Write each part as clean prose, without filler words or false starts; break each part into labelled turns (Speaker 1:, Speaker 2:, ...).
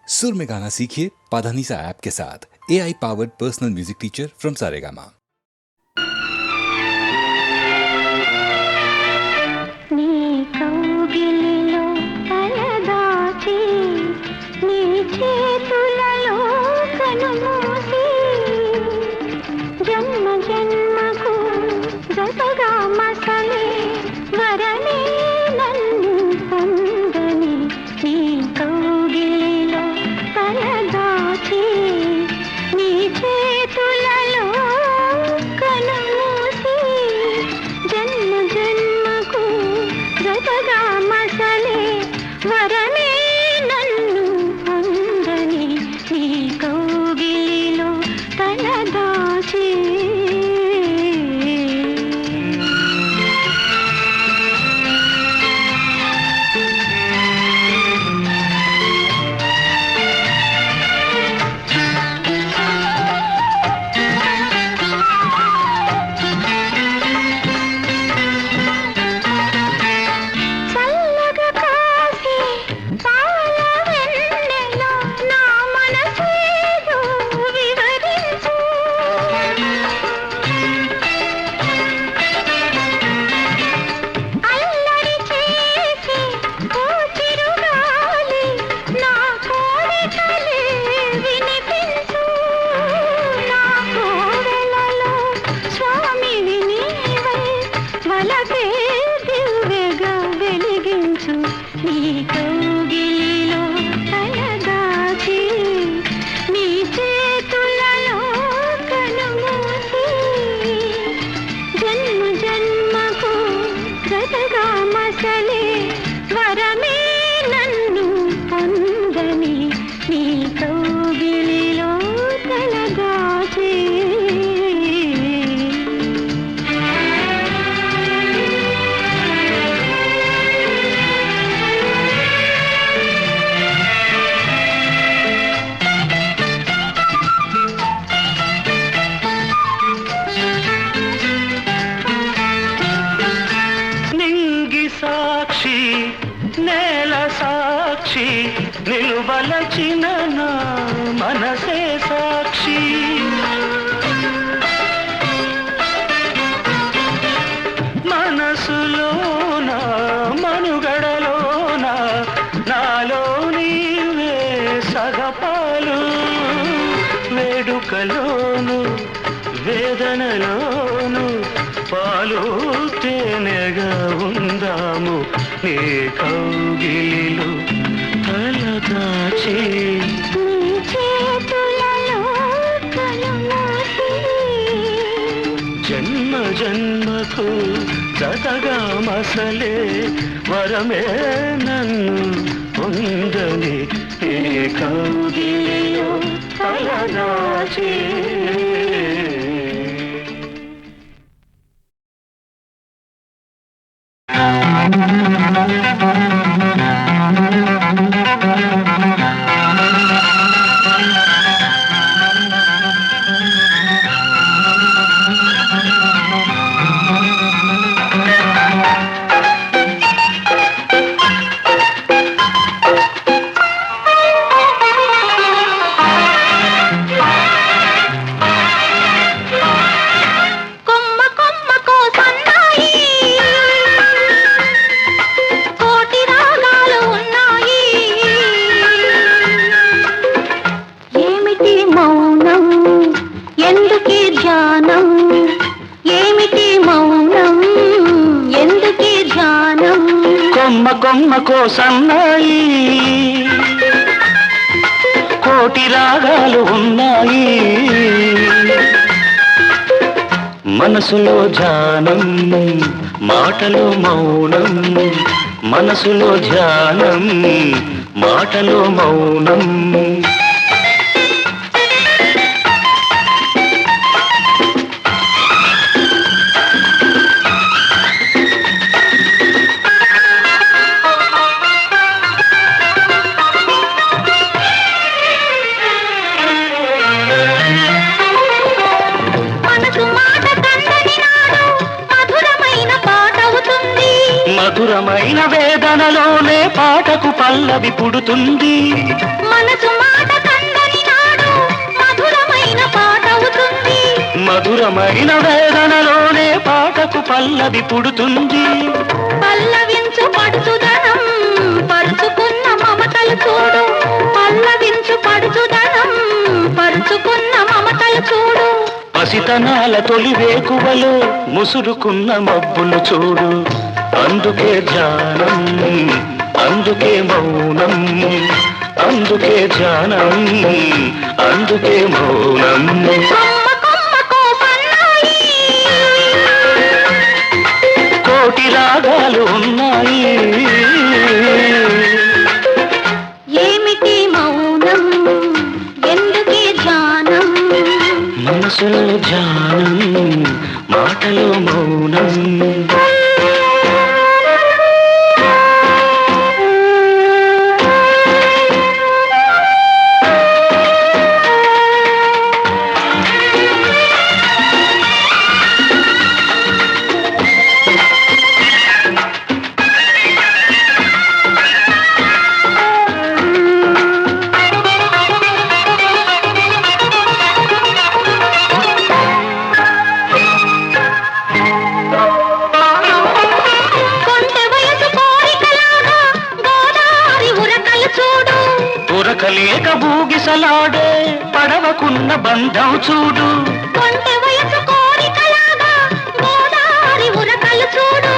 Speaker 1: सुर में गाना सीखिए पाधानीसा ऐप के साथ। AI powered personal music teacher from Saregama.
Speaker 2: నిలువలచిన నా మనసే సాక్షి మనసులోన మనుగడలోన నాలో నీవే సగపాలు వేడుకలోను వేదనలోను పాలు తేనెగా ఉందాము నీ కౌగిలిలో తలదాచి జన్మ జన్మకు జతగా మసలే వరమే నన్ను పొందని ఈ కౌగిలిలో తలదాచి కొమ్మకో సన్నాయి కోటి రాగాలు ఉన్నాయి మనసులో ధ్యానం మాటలో మౌనం మనసులో ధ్యానం మాటలో మౌనం మధురమైన వేదనలోనే పాటకు పల్లవి పుడుతుంది మనసు పదునమైన వేదనలోనే పాటకు పల్లవి పుడుతుంది.
Speaker 3: పల్లవించు పడుచుదనం పరుచుకున్న మమతలు చూడు, పల్లవించు పడుచుదనం పరుచుకున్న మమతలు చూడు.
Speaker 2: పసితనాల తొలి వేకువలో ముసురుకున్న మబ్బులు చూడు. అందుకే ధ్యానం, అందుకే మౌనం, అందుకే ధ్యానం, అందుకే మౌనం.
Speaker 3: కొమ్మ కొమ్మకో సన్నాయి,
Speaker 2: కోటి రాగాలు ఉన్నాయి.
Speaker 3: ఏమిటి మౌనం, ఎందుకీ ధ్యానం?
Speaker 2: మనసులో ధ్యానం, మాటలో మౌనం. ఉరకలేక బూగిసలాడే పడవకున్న బంధం చూడు.
Speaker 3: కొంటె వయసు కోరికలాగా గోదారి ఉరకలు చూడు.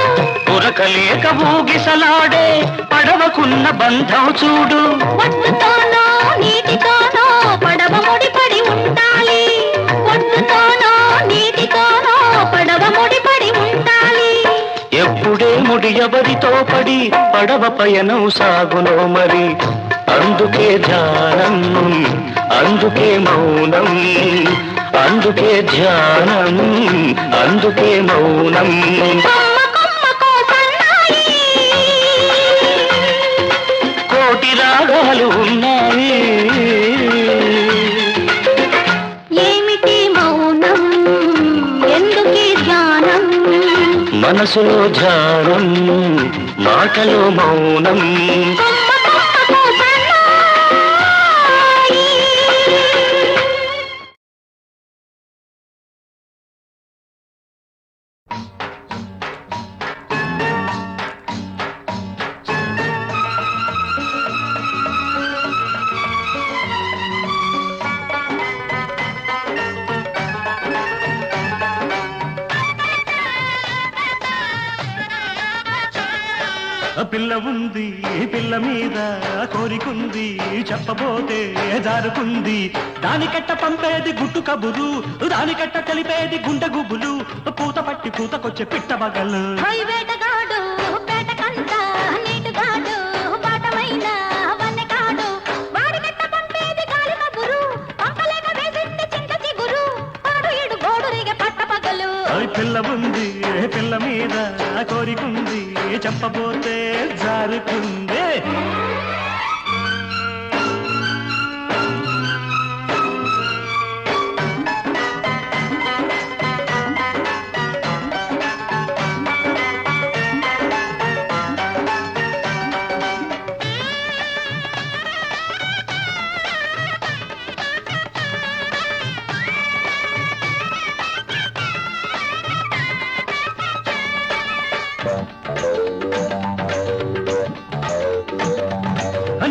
Speaker 2: ఉరకలేక బూగిసలాడే పడవకున్న బంధం చూడు.
Speaker 3: ఒడ్డుతోనో నీటితోనో పడవ ముడిపడి ఉండాలి, ఒడ్డుతోనో నీటితోనో పడవ ముడిపడి ఉండాలి.
Speaker 2: ఎప్పుడే ముడి ఎవరితో పడి పడవ పయనం సాగునో మరి. అందుకే ధ్యానం, అందుకే మౌనం, అందుకే ధ్యానం, అందుకే మౌనం.
Speaker 3: కొమ్మ కొమ్మకో సన్నాయి,
Speaker 2: కోటి రాగాలు ఉన్నాయి.
Speaker 3: ఏమిటి మౌనం, ఎందుకీ ధ్యానం?
Speaker 2: మనసులో ధ్యానం, మాటలో మౌనం.
Speaker 3: కొమ్మ కొమ్మకో సన్నాయి.
Speaker 4: పిల్ల ఉంది, పిల్ల మీద కోరికుంది, చెప్పబోతే జారుకుంది. దానికట్ట పంపేది గుట్టు కబురు, దానికట్ట కలిపేది గుండె గుబులు. పూత పట్టి పూతకొచ్చే పిట్ట బగలు.
Speaker 3: హై వేటగాడు పేటకంట నీటుగాడు, బాటమైన వన్నెకాడు. వాడికట్ట పంపేది గాలి కబురు, పంపలేక వేసింది చింత చిగురు. పాడు ఏడు గోడురిగ పట్ట పగలు.
Speaker 4: పిల్ల ఉంది, పిల్ల మీద కోరికుంది, చెప్పబోతే జారుకుంది.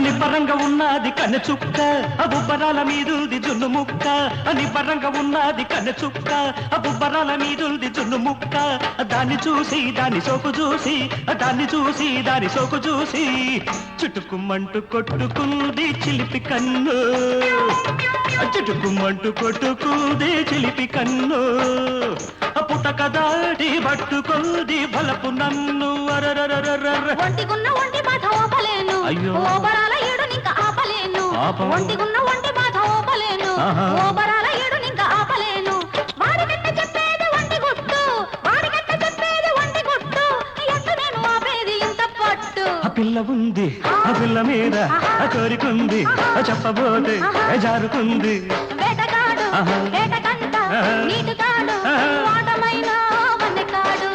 Speaker 4: నిబ్బరంగా ఉన్నది కన్నె చుక్క, బుబ్బరాల మీదుల్ది జున్ను ముక్క. నిబ్బరంగా ఉన్నది కన్నె చుక్క, బుబ్బరాల మీదుల్ది జున్ను ముక్క. దాన్ని చూసి దాని సోకు చూసి, దాన్ని చూసి దాని సోకు చూసి, చుట్టుకుమ్మంటూ కొట్టుకుంది చిలిపి కన్ను, చుట్టుకుమ్మంటూ కొట్టుకుంది చిలిపి కన్ను. పుటక దాటి పట్టుకుంది బలపు నన్ను.
Speaker 3: ఒంటిగున్న ఒంటి బాధ ఓపలేను,
Speaker 4: అయ్యో.
Speaker 3: ఓబరాల ఏడు నింక ఆపలేను.
Speaker 4: ఆపవా?
Speaker 3: ఒంటిగున్న ఒంటి బాధ ఓపలేను,
Speaker 4: ఆహా.
Speaker 3: ఓబరాల ఏడు నింక ఆపలేను. వాడికట్ట చెప్పేది ఒంటి గుట్టు, వాడికట్ట చెప్పేది ఒంటి గుట్టు. ఎట్టు నేను ఆపేది ఇంత పట్టు.
Speaker 4: ఆ పిల్ల ఉంది, ఆ పిల్ల మీద కోరికుంది, చెప్పబోతే జారుకుంది.
Speaker 3: వేటగాడు
Speaker 4: ఆహా.
Speaker 3: వేటకంట
Speaker 4: ఆహా.
Speaker 3: నీటుగాడు,
Speaker 4: ఆహా.
Speaker 3: వాటమైన వన్నెకాడు.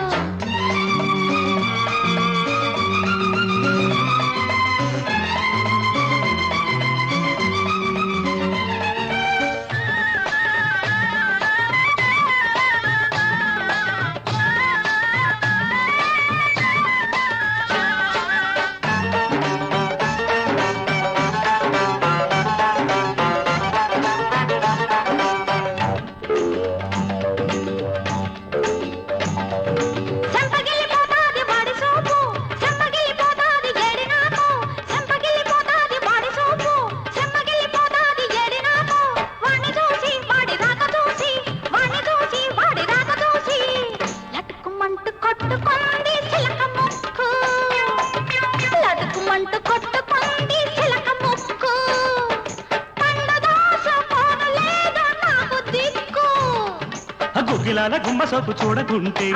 Speaker 4: గుగ్గిలాల గుమ్మ సోపు చూడకుంటే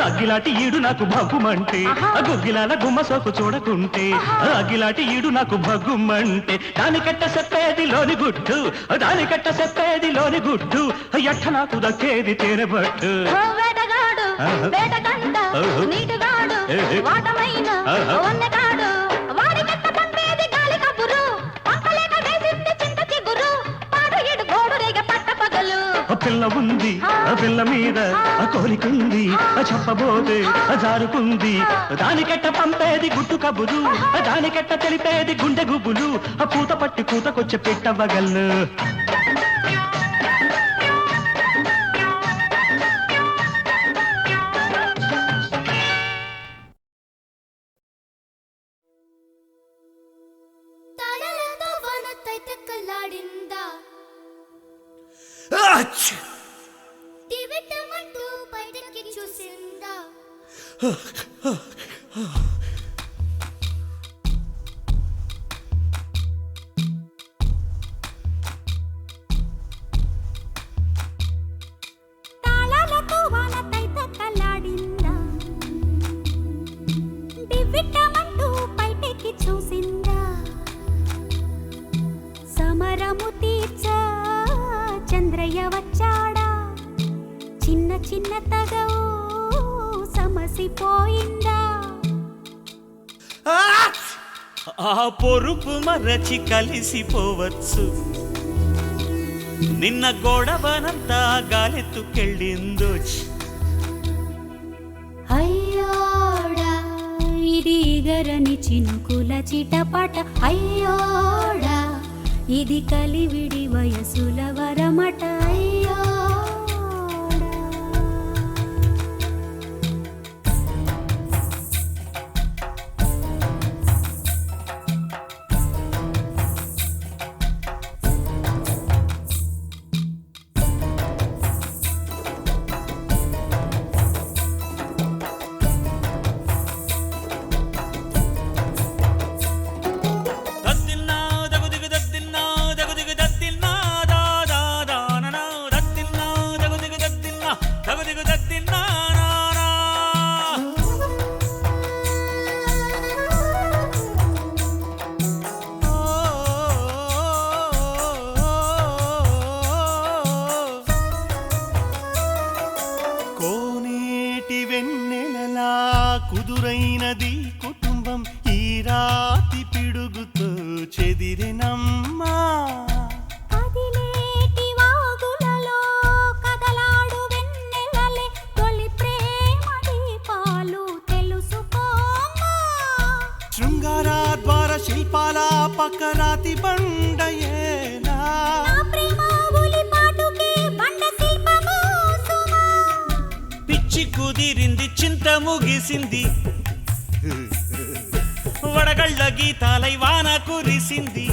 Speaker 4: అగ్గిలాటి ఈడు నాకు భగ్గుమంటే గుగ్గిలాల గుమ్మ సోపు చూడకుంటే అగ్గిలాటి ఈడు నాకు భగ్గుమంటే దానికట్ట చెప్పేది లోని గుట్టు దానికట్ట చెప్పేది లోని గుట్టు ఎట్ట నాకు దక్కేది తేనెబట్టు
Speaker 3: వేటగాడు వేటగండ నీటిగాడు వాటమైన వన్నెగాడు వాడి కట్ట పంపేది గాలి కబురు పంపలేక వేసింది చింత చిగురు పాడు ఇడు గోడు రేగ పట్ట పగలు
Speaker 4: పిల్ల ఉంది పిల్ల మీద కోరికుంది చెప్పబోతే జారుకుంది దానికెట్ట పంపేది గుట్టు కబురు దానికెట్ట తెలిపేది గుండె గుబులు పూత పట్టి పూతకొచ్చే పెట్టవగల్లు
Speaker 5: తాళలతో వానతైతే కల్లాడిందా దివిటమంటూ బయటకి చూసిందా తాళలతో వానతైతే కల్లాడిందా దివిటమంటూ బయటకి చూసిందా సమరము తీర్చ చంద్రయ్య వచ్చాడా చిన్న చిన్న తగవు సమసిపోయిందా
Speaker 6: ఆ పొరుపు మరచి కలిసిపోవచ్చు నిన్న గొడవనంతా గాలెత్తుకెళ్ళిందో
Speaker 5: అయ్యోడా ఇది గరని చినుకుల చిటపట అయ్యోడా ఇది కలివిడి వయసుల వరమట అయ్యోడా
Speaker 6: కుదురైనది కుటుంబం ఈ రాతి పిడుగుతో చెదిరినమ్మా
Speaker 5: కదిలేటి వాగులలో కదలాడు వెన్నెలలే తొలి ప్రేమ దీపాలు తెలుసుకోమా
Speaker 6: శృంగారాద్వార శిల్పాల పక్కరాతి బండయేనా
Speaker 5: నా ప్రేమ ఉలిపాటుకే బండ శిల్పము సుమా
Speaker 6: పిచ్చి కుదిరింది చింత ముగిసింది వడగళ్ళ గీతాలై వాన కురిసింది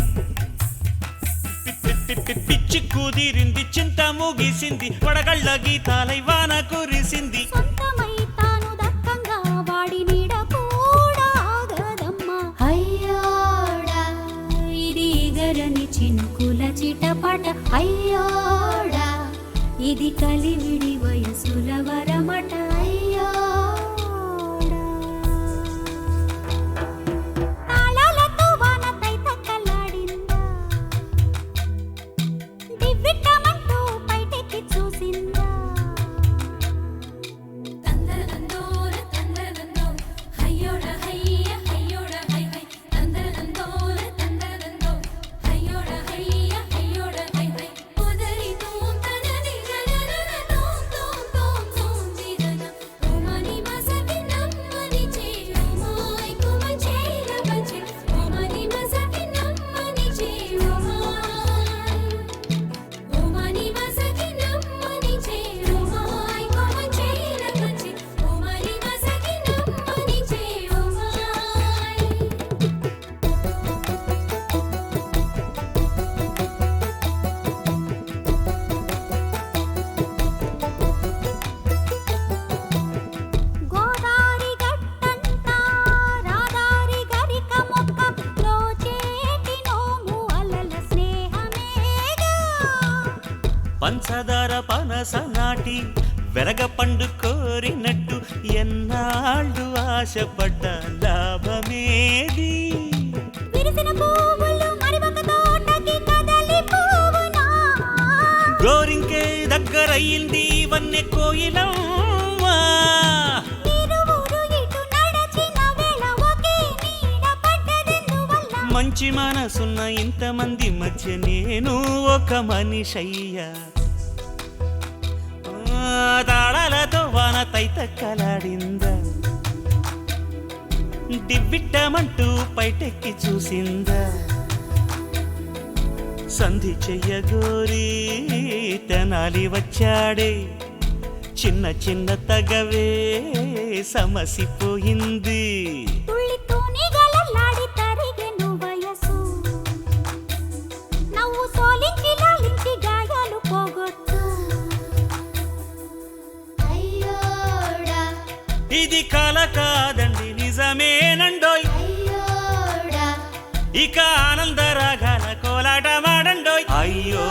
Speaker 6: పిచ్చి కుదిరింది చింత ముగిసింది వడగళ్ళ గీతాలై వాన కురిసింది
Speaker 5: సొంతమై తాను దక్కంగా వాడి నీడ కూడా ఆగదమ్మా అయ్యోడా ఇది గరని చినుకుల చిటపట అయ్యోడా ఇది కలివిడి వయసుల వరమట అయ్యోడా తాళలతో వానతైతే కల్లాడిందా దివ్విటమంటూ బయటికి చూసిందా గోదారి గట్టంట రాదారి గరిక మొక్క లోచేటి నోము అలల స్నేహమేగా
Speaker 6: పంచదార పనస నాటి వెలగ పండు కోరినట్టు ఎన్నాళ్ళు ఆశపడ్డ లాభమేది
Speaker 5: విరిసిన పువ్వులు మరివక తోటకి కదలిపోవునా
Speaker 6: గోరింకే దగ్గరయ్యింది వన్నె కోయిలమ్మా
Speaker 5: తిరువురు ఇటు నడచిన వేళ ఒకే నీడ పడ్డదెందువల్ల
Speaker 6: మంచి మనసున్న ఇంతమంది మధ్య నేను ఒక మనిషయ్యా తాళాలతో వాన తైతక్కలాడిందా దివ్విట్టమంటూ పైటెక్కి చూసిందా సంధి చెయ్యగోరి తెనాలి వచ్చాడే చిన్న చిన్న తగవే సమసిపోయింది
Speaker 5: తుళ్ళితోని గలలాడి తరిగెను వయసు నవ్వు సోలించి లాలించి గాయాలు పోగొట్టు అయ్యోడా
Speaker 6: ఇది కల కాదండి నిజమేనండోయ్
Speaker 5: అయ్యోడా
Speaker 6: ఇక ఆనంద రాగాల కోలాట మాడండోయ్ అయ్యోడా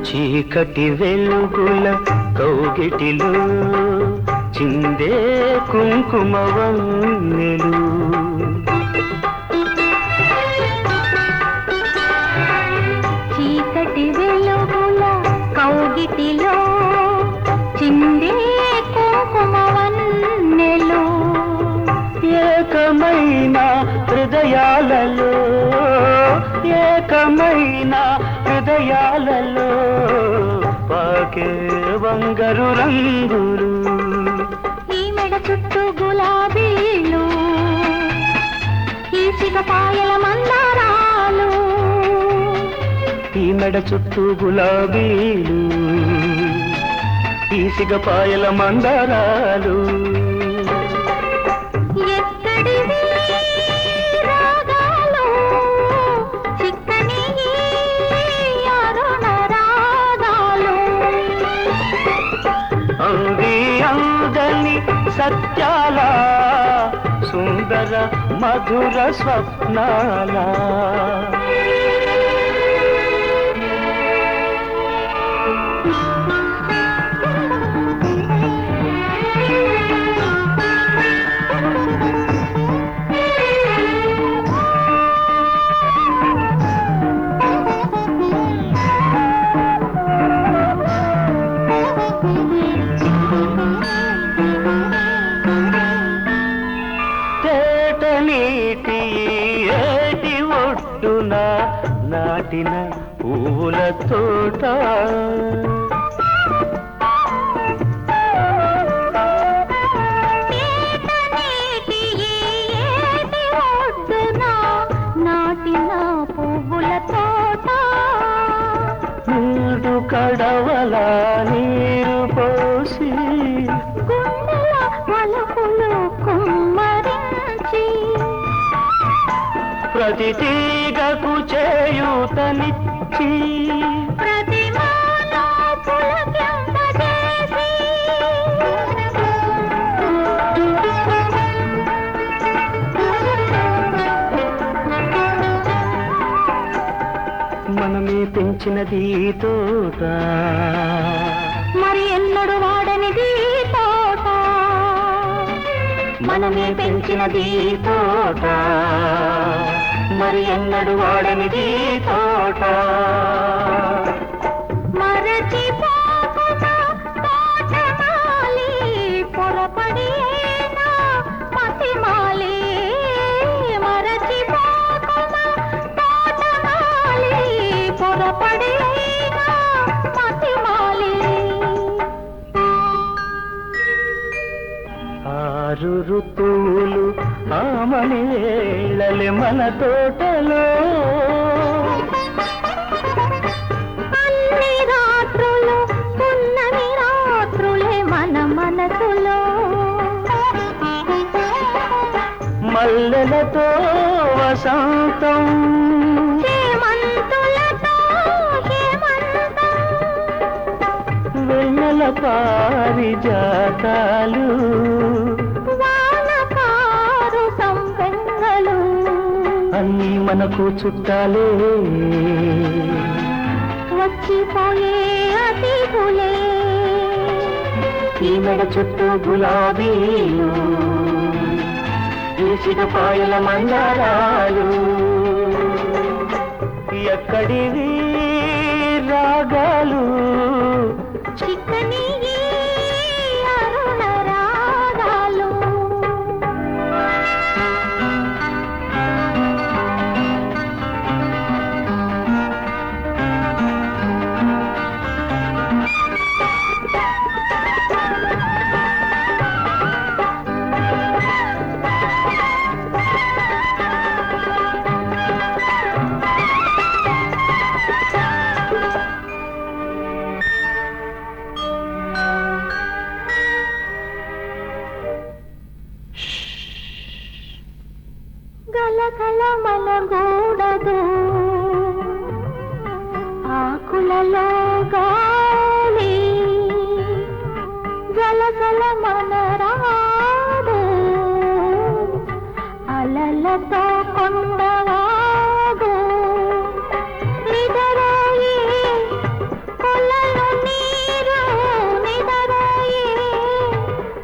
Speaker 2: చీకటి వెలుగుల కౌగిటిలో చిందే కుంకుమ వన్నెలు
Speaker 3: చీకటి వెలుగుల కౌగిటిలో చిందే కుంకుమ వన్నెలు
Speaker 2: ఏకమైన హృదయాలలో ఏకమైన హృదయాలలో పాకే బంగారు రంగులు
Speaker 3: ఈ మెడ చుట్టూ గులాబీలు ఈ సిగపాయల మందారాలు
Speaker 2: ఈ మెడ చుట్టూ గులాబీలు ఈ సిగపాయల మందారాలు
Speaker 3: ఎక్కడివి రాగాలు చిక్కని అరుణ రాగాలు
Speaker 2: అంది అందని సత్యాల సుందర మధుర స్వప్నాల తేట నీటి ఏటి ఒట్టున నాటిన పువ్వుల తోట
Speaker 3: నీటి ఏటి ఒడ్డున నాటిన పువ్వుల తోట
Speaker 2: మూడు కడవల నీరు పోసి
Speaker 3: గుండెల వలపులు కుమ్మరించి
Speaker 2: ప్రతి తీగకు చేయూతనిచ్చి
Speaker 3: ప్రతి మానో పులకింపజేసి
Speaker 2: మనమే పెంచినది ఈ తోట
Speaker 3: మరి ఎన్నడు వాడనిది తోట
Speaker 2: మనమే పెంచినది ఈ తోట మరి ఎన్నడు వాడనిది ఈ తోట
Speaker 3: మరచిపోకునా తోటమాలి పొరపడినా మతిమాలి మరచిపోకునా తోటమాలి పొరపడినా మతిమాలి
Speaker 2: ఆరు ఋతువులు ఆమనేళ్ళలి మన తోటలో
Speaker 3: అన్ని రాత్రులు పున్నమి రాత్రులే
Speaker 2: మల్లెలతో వసంతం
Speaker 3: హేమంతులతో హేమంతం
Speaker 2: వెన్నెల పారిజాతాలు
Speaker 3: వానకారు సంపెంగలు
Speaker 2: అన్నీ మనకు చుట్టాలే
Speaker 3: వచ్చిపోయే అతిథులే
Speaker 2: ఈ మెడ చుట్టూ గులాబీలు ఈసిగ పాయల మందారాలు ఎక్కడివి రాగాలు
Speaker 3: చిక్కని ఈ అరుణ రాగాలు గలగల మనగూడదు ఆకులలో గాలి గలగల మనరాడు అలలతో కొండవాడు నిదరోయి కొలను నీరు నిదరోయి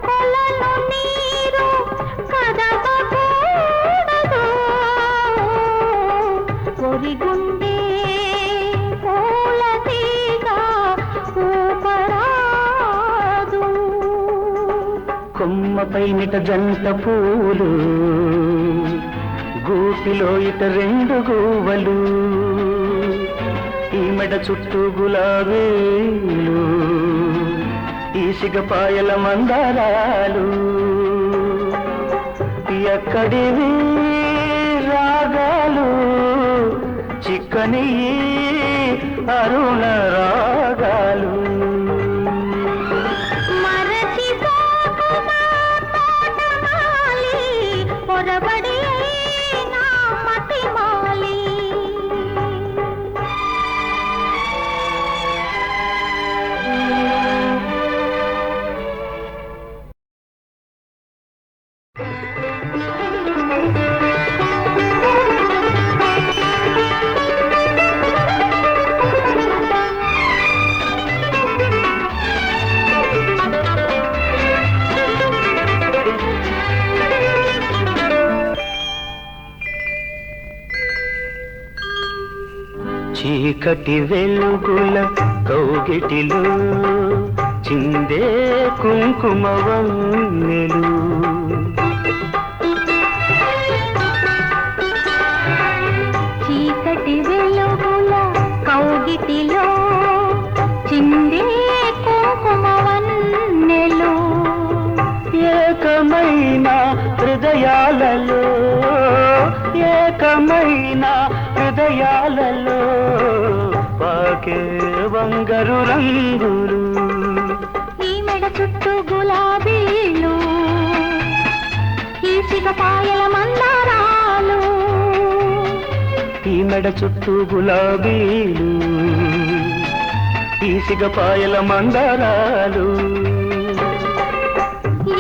Speaker 3: కొలను నీరు కదపకూడదు ఒరిగుండే పూల తీగ ఊపరాదు
Speaker 2: కొమ్మపై నిట జంట పూలు గూటిలో ఇట రెండు గూవలు ఈ మెడ చుట్టూ గులాబీలు ఈసిగ పాయల మందారాలు ఎక్కడివి రాగాలు చిక్కని ఈ అరుణ రాగాలు
Speaker 3: మరచిపోకుమా తోటమాలి పొరబడి నా మతిమాలి
Speaker 2: చీకటి వెలుగుల కౌగిటిలో చిందే కుంకుమ వన్నెలు
Speaker 3: చీకటి వెలుగుల కౌగిటిలో చిందే కుంకుమ వన్నెలు
Speaker 2: ఏకమైన హృదయాలలో ఏకమైన హృదయాలలో పాకే వంగరు రంగులు
Speaker 3: ఈ మెడ చుట్టూ గులాబీలు ఈసిగ పాయల మందారాలు
Speaker 2: ఈ మెడ చుట్టూ గులాబీలు ఈసిగ పాయల మందారాలు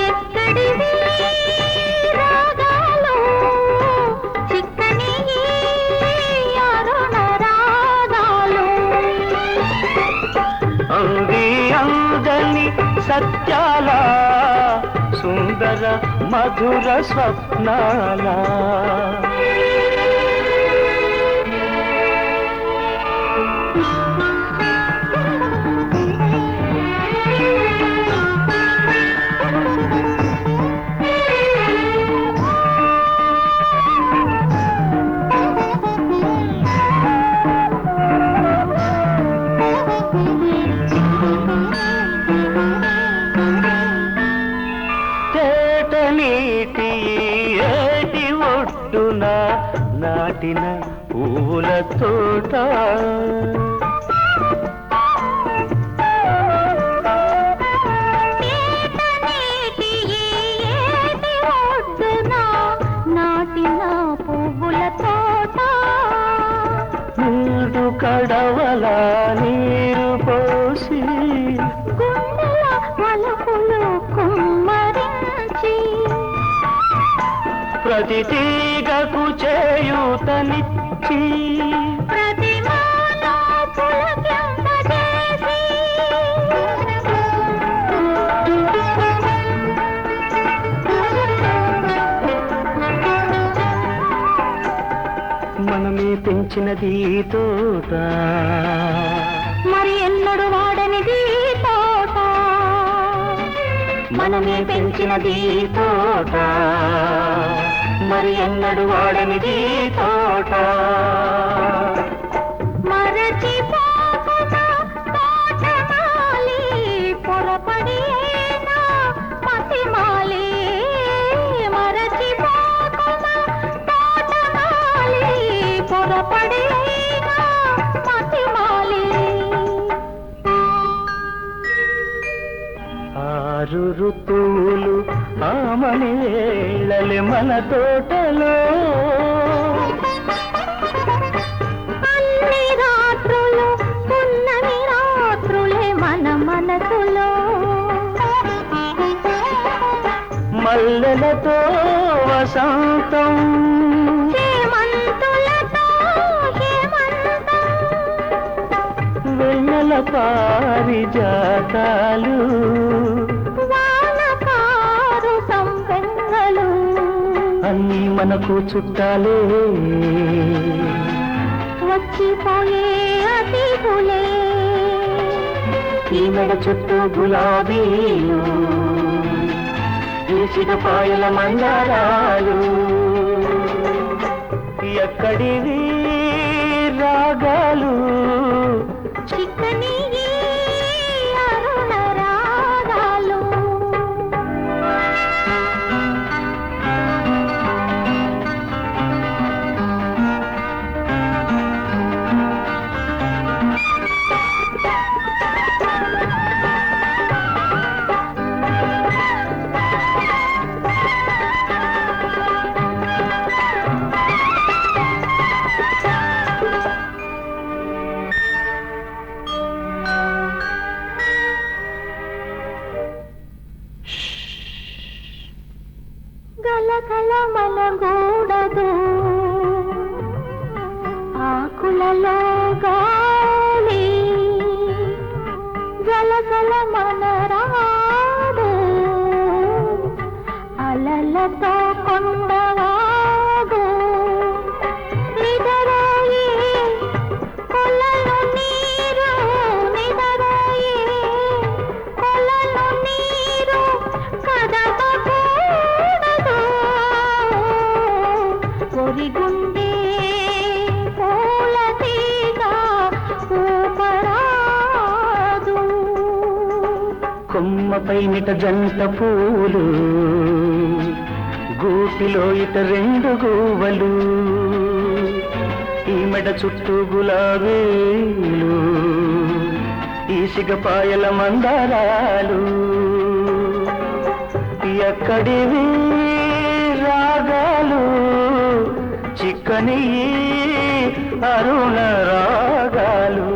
Speaker 3: ఎక్కడివి రాగాలు చిక్కని ఈ అరుణ రాగాలు
Speaker 2: అంది అందని సత్యాల సుందర మధుర స్వప్నాల తేట నీటి ఏటి ఒడ్డున నాటిన పూల తోట
Speaker 3: నీటి ఈ ఏటి ఒడ్డున
Speaker 2: నీరు పోసి
Speaker 3: గుండెల మలుపులు కుమ్మరించి
Speaker 2: ప్రతి తీగకు చేయూతనిచ్చి
Speaker 3: ప్రతి మాలో పులకింపజేసి
Speaker 2: మనమే పెంచినది ఈ తోట
Speaker 3: మరి ఎన్నడు వాడనిది తోట
Speaker 2: మనమే పెంచినది ఈ తోట మరి ఎన్నడు వాడనిది ఈ తోట
Speaker 3: మరచిపోకునా తోటమాలి పొరపడినా మతిమాలి మరచిపోకునా తోటమాలి పొరపడినా మతిమాలి
Speaker 2: 6 ఋతువులు ఆమని వేళలే మన తోటలో
Speaker 3: అన్ని రాత్రులు పున్నమి రాత్రులే మన మనసులో
Speaker 2: మల్లెలతో వసంతం
Speaker 3: హేమంతులతో హేమంతం
Speaker 2: వెన్నెల పారిజాతాలు
Speaker 3: వానకారు సంపెంగలు
Speaker 2: అన్నీ మనకు చుట్టాలే
Speaker 3: వచ్చిపోయే అతిథులే
Speaker 2: ఈ మెడ చుట్టూ గులాబీలు ఈసిన పాయల మందారాలు ఎక్కడివి రాగాలు
Speaker 3: చిక్కని ఈ అరుణ రాగాలు గలగల మనగూడదు ఆకులలో గాలి గలగల మనరాడు అలలతో కొండవాగు నిదరాయి కొలను నీరు నిదరాయి కొలను నీరు కదపకూడదు ఒరిగుండే పూల తీగ ఊపరాదు
Speaker 2: కొమ్మపై నిట జంట పూలు గూటిలో ఇట 2 గూవలు ఈ మెడ చుట్టూ గులాబీలు ఈ సిగపాయల మందారాలు ఎక్కడివి రాగాలు చిక్కని అరుణ రాగాలు